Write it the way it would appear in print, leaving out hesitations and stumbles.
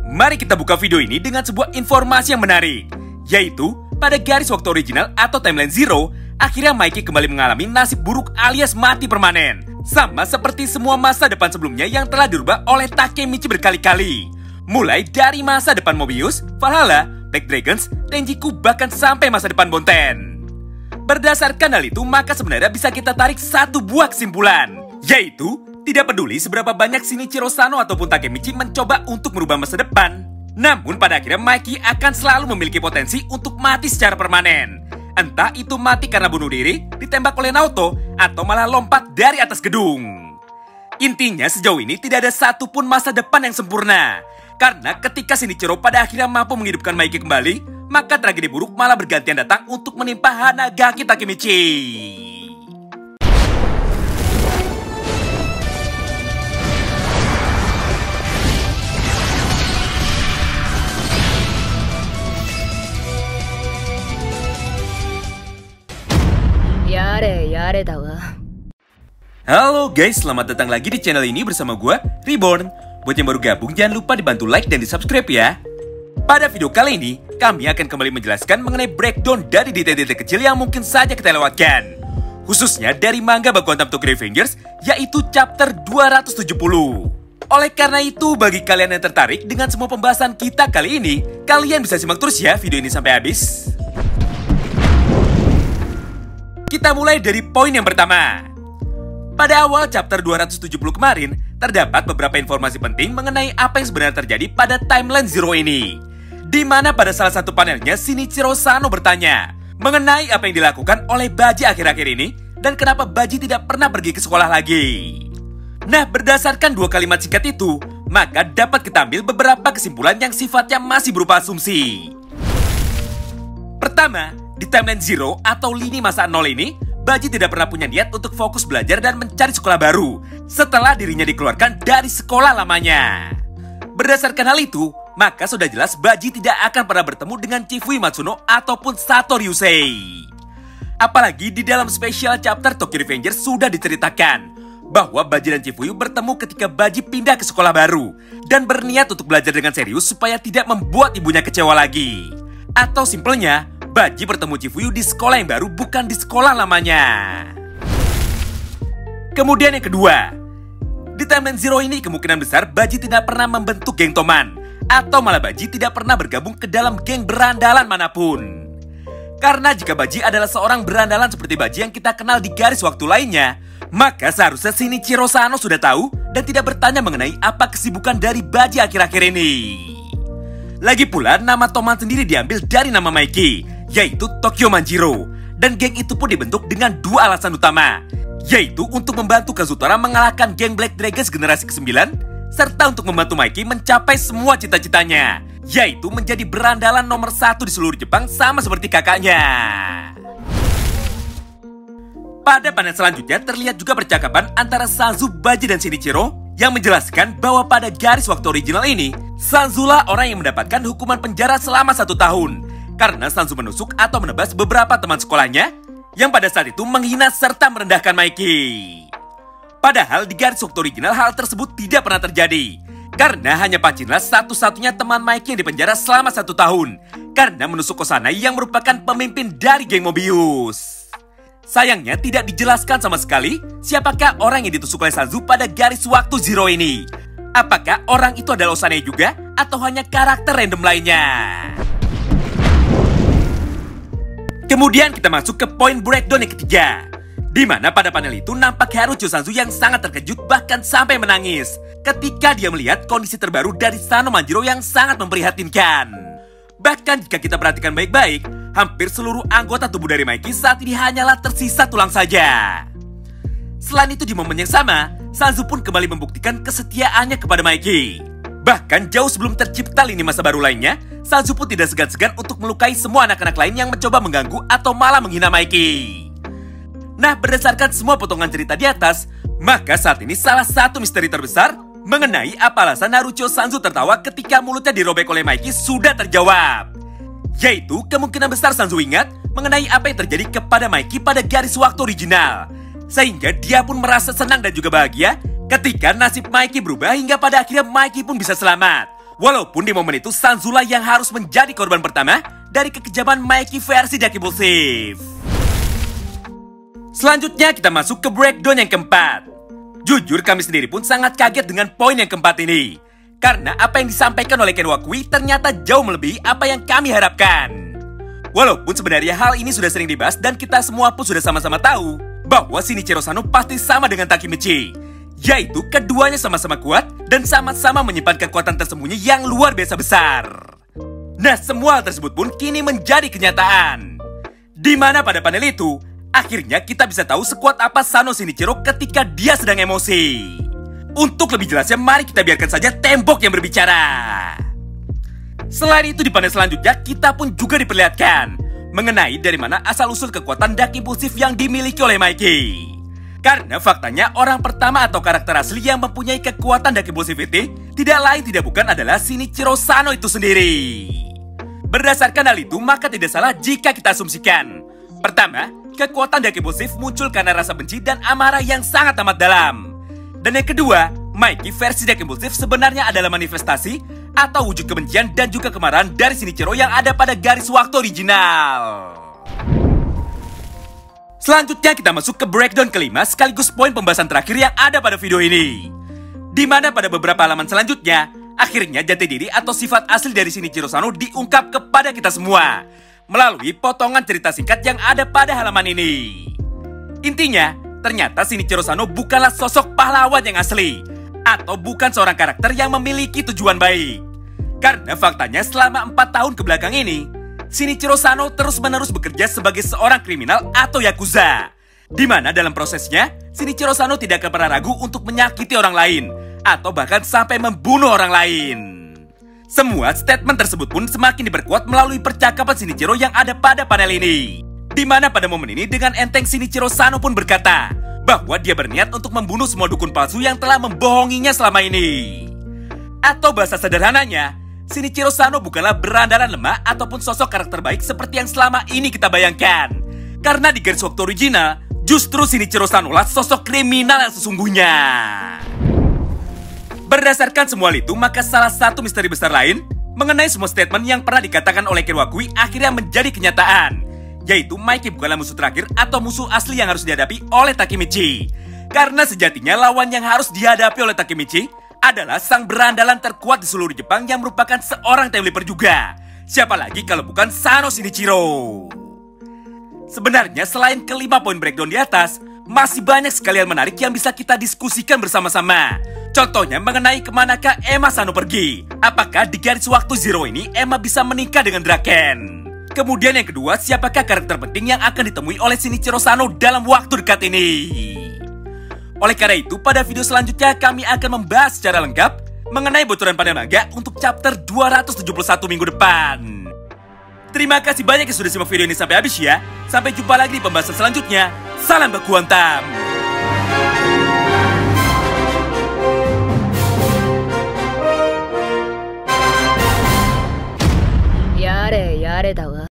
Mari kita buka video ini dengan sebuah informasi yang menarik, yaitu pada garis waktu original atau timeline Zero, akhirnya Mikey kembali mengalami nasib buruk alias mati permanen. Sama seperti semua masa depan sebelumnya yang telah dirubah oleh Takemichi berkali-kali. Mulai dari masa depan Mobius, Valhalla, Black Dragons, Tenjiku, bahkan sampai masa depan Bonten. Berdasarkan hal itu, maka sebenarnya bisa kita tarik satu buah kesimpulan, yaitu tidak peduli seberapa banyak Shinichiro Sano ataupun Takemichi mencoba untuk merubah masa depan, namun pada akhirnya Mikey akan selalu memiliki potensi untuk mati secara permanen. Entah itu mati karena bunuh diri, ditembak oleh Naoto, atau malah lompat dari atas gedung. Intinya sejauh ini tidak ada satupun masa depan yang sempurna. Karena ketika Shinichiro pada akhirnya mampu menghidupkan Mikey kembali, maka tragedi buruk malah bergantian datang untuk menimpa Hanagaki Takemichi. Halo guys, selamat datang lagi di channel ini bersama gue, Reborn. Buat yang baru gabung, jangan lupa dibantu like dan di subscribe ya. Pada video kali ini, kami akan kembali menjelaskan mengenai breakdown dari detail-detail kecil yang mungkin saja kita lewatkan, khususnya dari manga Baku Hantam Tokyo Revengers, yaitu chapter 270. Oleh karena itu, bagi kalian yang tertarik dengan semua pembahasan kita kali ini, kalian bisa simak terus ya video ini sampai habis. Kita mulai dari poin yang pertama. Pada awal chapter 270 kemarin, terdapat beberapa informasi penting mengenai apa yang sebenarnya terjadi pada timeline Zero ini. Di mana pada salah satu panelnya Shinichiro Sano bertanya mengenai apa yang dilakukan oleh Baji akhir-akhir ini dan kenapa Baji tidak pernah pergi ke sekolah lagi. Nah, berdasarkan dua kalimat singkat itu, maka dapat kita ambil beberapa kesimpulan yang sifatnya masih berupa asumsi. Pertama, di timeline Zero atau lini masa nol ini, Baji tidak pernah punya niat untuk fokus belajar dan mencari sekolah baru setelah dirinya dikeluarkan dari sekolah lamanya. Berdasarkan hal itu, maka sudah jelas Baji tidak akan pernah bertemu dengan Chifui Matsuno ataupun Sato Ryusei. Apalagi di dalam special chapter Tokyo Revengers sudah diceritakan bahwa Baji dan Chifui bertemu ketika Baji pindah ke sekolah baru dan berniat untuk belajar dengan serius supaya tidak membuat ibunya kecewa lagi. Atau simpelnya, Baji bertemu Chifuyu di sekolah yang baru, bukan di sekolah lamanya. Kemudian yang kedua, di timeline Zero ini kemungkinan besar Baji tidak pernah membentuk geng Toman, atau malah Baji tidak pernah bergabung ke dalam geng berandalan manapun. Karena jika Baji adalah seorang berandalan seperti Baji yang kita kenal di garis waktu lainnya, maka seharusnya Shinichiro Sano sudah tahu dan tidak bertanya mengenai apa kesibukan dari Baji akhir-akhir ini. Lagi pula, nama Toman sendiri diambil dari nama Mikey, yaitu Tokyo Manjiro. Dan geng itu pun dibentuk dengan dua alasan utama, yaitu untuk membantu Kazutora mengalahkan geng Black Dragons generasi ke-9, serta untuk membantu Mikey mencapai semua cita-citanya, yaitu menjadi berandalan nomor 1 di seluruh Jepang sama seperti kakaknya. Pada panel selanjutnya terlihat juga percakapan antara Sanzu, Baji, dan Shinichiro yang menjelaskan bahwa pada garis waktu original ini, Sanzu lah orang yang mendapatkan hukuman penjara selama 1 tahun karena Sanzu menusuk atau menebas beberapa teman sekolahnya yang pada saat itu menghina serta merendahkan Mikey. Padahal di garis waktu original hal tersebut tidak pernah terjadi karena hanya Pachinlah satu-satunya teman Mikey yang dipenjara selama 1 tahun karena menusuk Kosanai yang merupakan pemimpin dari geng Mobius. Sayangnya tidak dijelaskan sama sekali siapakah orang yang ditusuk oleh Sanzu pada garis waktu Zero ini. Apakah orang itu adalah Osanai juga atau hanya karakter random lainnya? Kemudian kita masuk ke poin breakdown yang ketiga, di mana pada panel itu nampak Harucho Sanzu yang sangat terkejut bahkan sampai menangis ketika dia melihat kondisi terbaru dari Sano Manjiro yang sangat memprihatinkan. Bahkan jika kita perhatikan baik-baik, hampir seluruh anggota tubuh dari Mikey saat ini hanyalah tersisa tulang saja. Selain itu di momen yang sama, Sanzu pun kembali membuktikan kesetiaannya kepada Mikey. Bahkan jauh sebelum tercipta lini masa baru lainnya, Sanzu pun tidak segan-segan untuk melukai semua anak-anak lain yang mencoba mengganggu atau malah menghina Mikey. Nah, berdasarkan semua potongan cerita di atas, maka saat ini salah satu misteri terbesar mengenai apa alasan Harucho Sanzu tertawa ketika mulutnya dirobek oleh Mikey sudah terjawab. Yaitu kemungkinan besar Sanzu ingat mengenai apa yang terjadi kepada Mikey pada garis waktu original. Sehingga dia pun merasa senang dan juga bahagia ketika nasib Mikey berubah hingga pada akhirnya Mikey pun bisa selamat. Walaupun di momen itu Sanzula yang harus menjadi korban pertama dari kekejaman Mikey versi Dark Impulsive. Selanjutnya kita masuk ke breakdown yang keempat. Jujur kami sendiri pun sangat kaget dengan poin yang keempat ini. Karena apa yang disampaikan oleh Ken Wakui ternyata jauh melebihi apa yang kami harapkan. Walaupun sebenarnya hal ini sudah sering dibahas dan kita semua pun sudah sama-sama tahu bahwa Shinichiro Sano pasti sama dengan Takemichi. Yaitu keduanya sama-sama kuat dan sama-sama menyimpan kekuatan tersembunyi yang luar biasa besar. Nah, semua hal tersebut pun kini menjadi kenyataan. Di mana pada panel itu, akhirnya kita bisa tahu sekuat apa Sano Shinichiro ketika dia sedang emosi. Untuk lebih jelasnya, mari kita biarkan saja tembok yang berbicara. Selain itu, di panel selanjutnya kita pun juga diperlihatkan mengenai dari mana asal-usul kekuatan Dark Impulsive yang dimiliki oleh Mikey. Karena faktanya orang pertama atau karakter asli yang mempunyai kekuatan Dark Impulsivity tidak lain tidak bukan adalah Shinichiro Sano itu sendiri. Berdasarkan hal itu, maka tidak salah jika kita asumsikan. Pertama, kekuatan Dark Impulsive muncul karena rasa benci dan amarah yang sangat amat dalam. Dan yang kedua, Mikey versi Dark Impulsive sebenarnya adalah manifestasi atau wujud kebencian dan juga kemarahan dari Shinichiro yang ada pada garis waktu original. Selanjutnya kita masuk ke breakdown kelima sekaligus poin pembahasan terakhir yang ada pada video ini. Di mana pada beberapa halaman selanjutnya, akhirnya jati diri atau sifat asli dari Shinichiro Sano diungkap kepada kita semua melalui potongan cerita singkat yang ada pada halaman ini. Intinya, ternyata Shinichiro Sano bukanlah sosok pahlawan yang asli atau bukan seorang karakter yang memiliki tujuan baik. Karena faktanya selama 4 tahun kebelakang ini, Shinichiro Sano terus-menerus bekerja sebagai seorang kriminal atau yakuza. Di mana dalam prosesnya, Shinichiro Sano tidak akan pernah ragu untuk menyakiti orang lain atau bahkan sampai membunuh orang lain. Semua statement tersebut pun semakin diperkuat melalui percakapan Shinichiro yang ada pada panel ini. Di mana pada momen ini dengan enteng Shinichiro Sano pun berkata bahwa dia berniat untuk membunuh semua dukun palsu yang telah membohonginya selama ini. Atau bahasa sederhananya, Shinichiro Sano bukanlah berandalan lemah ataupun sosok karakter baik seperti yang selama ini kita bayangkan. Karena di garis waktu original, justru Shinichiro Sano lah sosok kriminal yang sesungguhnya. Berdasarkan semua itu, maka salah satu misteri besar lain mengenai semua statement yang pernah dikatakan oleh Ken Wakui akhirnya menjadi kenyataan. Yaitu Mikey bukanlah musuh terakhir atau musuh asli yang harus dihadapi oleh Takemichi. Karena sejatinya lawan yang harus dihadapi oleh Takemichi adalah sang berandalan terkuat di seluruh Jepang yang merupakan seorang time leaper juga. Siapa lagi kalau bukan Sano Shinichiro. Sebenarnya selain kelima poin breakdown di atas, masih banyak sekali hal menarik yang bisa kita diskusikan bersama-sama. Contohnya mengenai kemanakah Emma Sano pergi. Apakah di garis waktu Zero ini Emma bisa menikah dengan Draken? Kemudian yang kedua, siapakah karakter penting yang akan ditemui oleh Shinichiro Sano dalam waktu dekat ini? Oleh karena itu, pada video selanjutnya kami akan membahas secara lengkap mengenai bocoran panel manga untuk chapter 271 minggu depan. Terima kasih banyak yang sudah simak video ini sampai habis ya. Sampai jumpa lagi di pembahasan selanjutnya. Salam baku hantam.